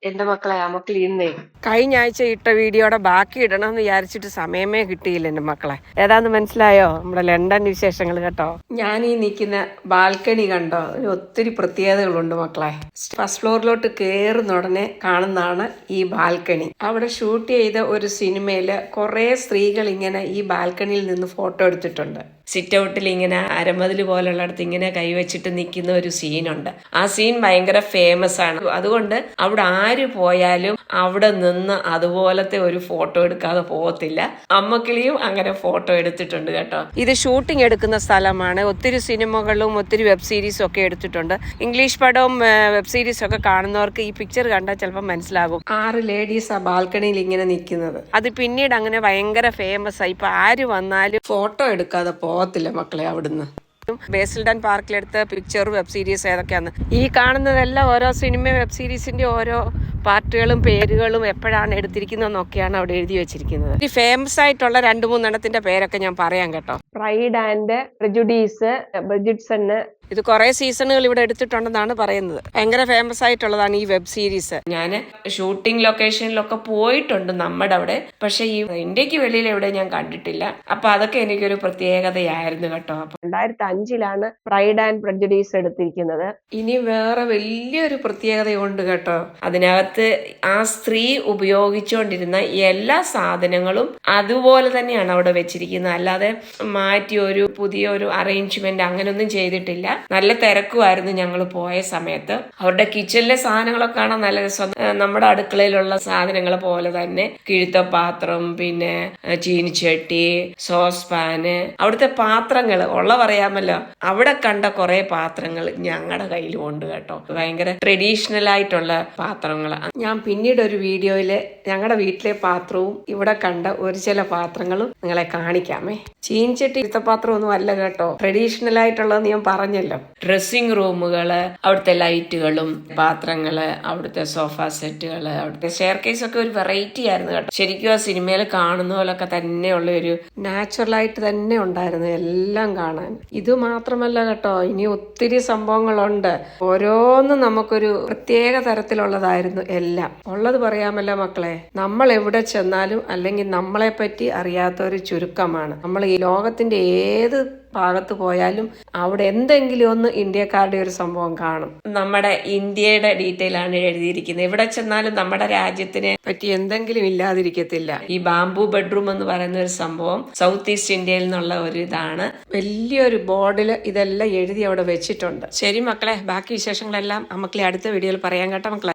എന്റെ മക്കളെ നമുക്ക് ഇന്നേ കഴിഞ്ഞ ആഴ്ച ഇട്ട വീഡിയോയുടെ ബാക്കി ഇടണമെന്ന് വിചാരിച്ചിട്ട് സമയമേ കിട്ടിയില്ല എൻ്റെ മക്കളെ. ഏതാന്ന് മനസ്സിലായോ? നമ്മുടെ ലണ്ടൻ വിശേഷങ്ങൾ കേട്ടോ. ഞാൻ ഈ നിൽക്കുന്ന ബാൽക്കണി കണ്ടോ, ഒത്തിരി പ്രത്യേകതകളുണ്ട് മക്കളെ. ഫസ്റ്റ് ഫ്ലോറിലോട്ട് കയറുന്ന ഉടനെ കാണുന്നതാണ് ഈ ബാൽക്കണി. അവിടെ ഷൂട്ട് ചെയ്ത ഒരു സിനിമയിൽ കുറേ സ്ത്രീകൾ ഇങ്ങനെ ഈ ബാൽക്കണിയിൽ നിന്ന് ഫോട്ടോ എടുത്തിട്ടുണ്ട്. സിറ്റ് ഔട്ടിൽ ഇങ്ങനെ അരമതിൽ പോലുള്ളിടത്ത് ഇങ്ങനെ കൈവച്ചിട്ട് നിൽക്കുന്ന ഒരു സീനുണ്ട്. ആ സീൻ ഭയങ്കര ഫേമസ് ആണ്. അതുകൊണ്ട് അവിടെ ആര് പോയാലും അവിടെ നിന്ന് അതുപോലത്തെ ഒരു ഫോട്ടോ എടുക്കാതെ പോകത്തില്ല. അമ്മക്കിളിയും അങ്ങനെ ഫോട്ടോ എടുത്തിട്ടുണ്ട് കേട്ടോ. ഇത് ഷൂട്ടിംഗ് എടുക്കുന്ന സ്ഥലമാണ്. ഒത്തിരി സിനിമകളും ഒത്തിരി വെബ് സീരീസും ഒക്കെ എടുത്തിട്ടുണ്ട്. ഇംഗ്ലീഷ് പടവും വെബ് സീരീസും ഒക്കെ കാണുന്നവർക്ക് ഈ പിക്ചർ കണ്ടാൽ ചിലപ്പോൾ മനസ്സിലാകും. 6 ലേഡീസ് ആ ബാൽക്കണിയിൽ ഇങ്ങനെ നിൽക്കുന്നത്. അത് പിന്നീട് അങ്ങനെ ഭയങ്കര ഫേമസ് ആയി. ഇപ്പൊ ആര് വന്നാലും ഫോട്ടോ എടുക്കാതെ പോകത്തില്ല മക്കളെ അവിടുന്ന്. ബേസിൽഡൺ പാർക്കിലെടുത്ത പിക്ചർ വെബ് സീരീസ് ഏതൊക്കെയാണ് ഈ കാണുന്നതെല്ലാം. ഓരോ സിനിമ വെബ് സീരീസിന്റെ ഓരോ പാർട്ടുകളും പേരുകളും എപ്പോഴാണ് എടുത്തിരിക്കുന്നതെന്നൊക്കെയാണ് അവിടെ എഴുതി വെച്ചിരിക്കുന്നത്. ഈ ഫേമസ് ആയിട്ടുള്ള 2-3 പേരൊക്കെ ഞാൻ പറയാം കേട്ടോ. പ്രൈഡ് ആൻഡ് പ്രെജുഡീസ്, ബ്രിജിറ്റ്സണ്. ഇത് കുറെ സീസണുകൾ ഇവിടെ എടുത്തിട്ടുണ്ടെന്നാണ് പറയുന്നത്. ഭയങ്കര ഫേമസ് ആയിട്ടുള്ളതാണ് ഈ വെബ് സീരീസ്. ഞാൻ ഷൂട്ടിംഗ് ലൊക്കേഷനിലൊക്കെ പോയിട്ടുണ്ട് നമ്മുടെ അവിടെ, പക്ഷെ ഈ ഇന്ത്യക്ക് വെളിയിൽ എവിടെ ഞാൻ കണ്ടിട്ടില്ല. അപ്പൊ അതൊക്കെ എനിക്കൊരു പ്രത്യേകതയായിരുന്നു കേട്ടോ. അപ്പൊ 2005 പ്രൈഡ് ആൻഡ് പ്രെജുഡീസ് എടുത്തിരിക്കുന്നത്. ഇനി വേറെ വലിയൊരു പ്രത്യേകതയുണ്ട് കേട്ടോ. അതിനകത്ത് ആ സ്ത്രീ ഉപയോഗിച്ചുകൊണ്ടിരുന്ന എല്ലാ സാധനങ്ങളും അതുപോലെ തന്നെയാണ് അവിടെ വെച്ചിരിക്കുന്നത്. അല്ലാതെ മാറ്റി ഒരു പുതിയൊരു അറേഞ്ച്മെന്റ് അങ്ങനെയൊന്നും ചെയ്തിട്ടില്ല. നല്ല തിരക്കുമായിരുന്നു ഞങ്ങൾ പോയ സമയത്ത്. അവരുടെ കിച്ചണിലെ സാധനങ്ങളൊക്കെ കാണാൻ നല്ല രസം. നമ്മുടെ അടുക്കളയിലുള്ള സാധനങ്ങൾ പോലെ തന്നെ കിഴുത്തപാത്രം, പിന്നെ ചീനിച്ചട്ടി, സോസ് പാന്, അവിടുത്തെ പാത്രങ്ങൾ ഉള്ള പറയാമല്ലോ. അവിടെ കണ്ട കുറെ പാത്രങ്ങൾ ഞങ്ങളുടെ കയ്യിലും ഉണ്ട് കേട്ടോ. ഭയങ്കര ട്രഡീഷണൽ ആയിട്ടുള്ള പാത്രങ്ങൾ. ഞാൻ പിന്നീട് ഒരു വീഡിയോയില് ഞങ്ങളുടെ വീട്ടിലെ പാത്രവും ഇവിടെ കണ്ട ഒരു ചില പാത്രങ്ങളും നിങ്ങളെ കാണിക്കാമേ. ചീനിച്ചട്ടി ഇരുത്തപാത്രം ഒന്നും അല്ല കേട്ടോ, ട്രഡീഷണൽ ആയിട്ടുള്ളതെന്ന് ഞാൻ പറഞ്ഞല്ലോ. ഡ്രസ്സിംഗ് റൂമുകള്, അവിടുത്തെ ലൈറ്റുകളും പാത്രങ്ങള്, അവിടുത്തെ സോഫ സെറ്റുകള്, അവിടുത്തെ സ്റ്റെയർ കേസ് ഒക്കെ ഒരു വെറൈറ്റി ആയിരുന്നു കേട്ടോ. ശരിക്കും ആ സിനിമയിൽ കാണുന്ന പോലൊക്കെ തന്നെയുള്ള ഒരു നാച്ചുറലായിട്ട് തന്നെ ഉണ്ടായിരുന്നു എല്ലാം കാണാൻ. ഇത് മാത്രമല്ല കേട്ടോ, ഇനി ഒത്തിരി സംഭവങ്ങളുണ്ട്. ഓരോന്നും നമുക്കൊരു പ്രത്യേക തരത്തിലുള്ളതായിരുന്നു എല്ലാം. ഉള്ളത് പറയാമല്ലോ മക്കളെ, നമ്മൾ എവിടെ ചെന്നാലും അല്ലെങ്കിൽ നമ്മളെ പറ്റി അറിയാത്തൊരു ചുരുക്കമാണ്. നമ്മൾ ഈ ലോകത്തിന്റെ ഏത് ഭാഗത്ത് പോയാലും അവിടെ എന്തെങ്കിലും ഒന്ന് ഇന്ത്യക്കാരുടെ ഒരു സംഭവം കാണും. നമ്മുടെ ഇന്ത്യയുടെ ഡീറ്റെയിൽ ആണ് എഴുതിയിരിക്കുന്നത്. എവിടെ ചെന്നാലും നമ്മുടെ രാജ്യത്തിനെ പറ്റി എന്തെങ്കിലും ഇല്ലാതിരിക്കത്തില്ല. ഈ ബാംബു ബെഡ്റൂം എന്ന് പറയുന്ന ഒരു സംഭവം സൗത്ത് ഈസ്റ്റ് ഇന്ത്യയിൽ നിന്നുള്ള ഒരു ഇതാണ്. വലിയൊരു ബോർഡിൽ ഇതെല്ലാം എഴുതി അവിടെ വെച്ചിട്ടുണ്ട്. ശരി മക്കളെ, ബാക്കി വിശേഷങ്ങളെല്ലാം മക്കളെ അടുത്ത വീഡിയോയിൽ പറയാൻ കേട്ടോ മക്കളെ.